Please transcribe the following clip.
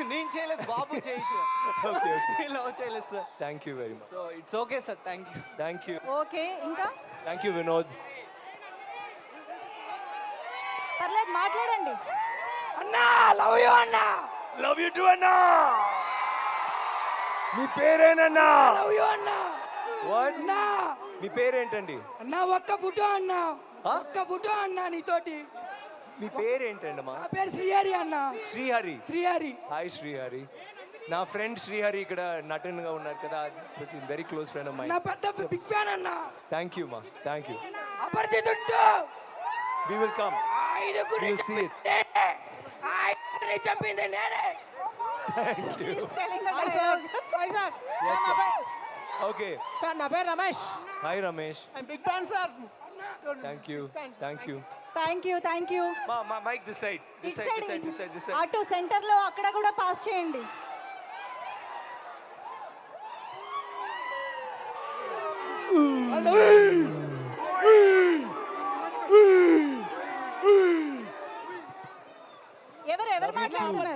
నేను చేయలేదు, బాబు చేయొచ్చు. ఓకే ఓకే లవ్ చేయలేదు sir. Thank you very much. So it's okay sir, thank you. Okay, ఇంకా థ్యాంక్ యూ వినోద్. పర్లేదు మాట్లాడండి. అన్నా లవ్ యూ అన్నా. లవ్ యూ టు అన్నా. మీ పేరేనన్నా? లవ్ యూ అన్నా. వాట్? అన్నా మీ పేరేంటండి? అన్నా ఒక్క ఫోటో అన్నా, ఒక్క ఫోటో అన్నా నీతోటి. మీ పేరేంటండమ్మా? నా పేరు శ్రీహరి అన్నా. శ్రీహరి. శ్రీహరి. హాయ్ శ్రీహరి. నా ఫ్రెండ్ శ్రీహరి ఇక్కడ నటనగా ఉన్నారు కదా, వెరీ క్లోజ్ ఫ్రెండ్ ఆఫ్ నా మైండ్. పెద్ద బిగ్ ఫ్యాన్ అన్నా. థ్యాంక్ యూ మా, thank you. Aparichitudu. We will come. ఐదుగురిని You'll see it. చంపింది నేనే. ఐదుగురిని చంపింది నేనే. Thank you. He's telling the hi dialogue. Sir, hi sir. Yes, sir, నా sir. పేరు- ఓకే. సార్ నా పేరు Ramesh. Hi Ramesh. I'm big fan sir. Thank you, thank you. Thank you. మా mike this side, this side, this side, this side, this side. అటు centre లో అక్కడ కూడా pass చేయండి. ఎవరు మాట్లాడుతున్నారు?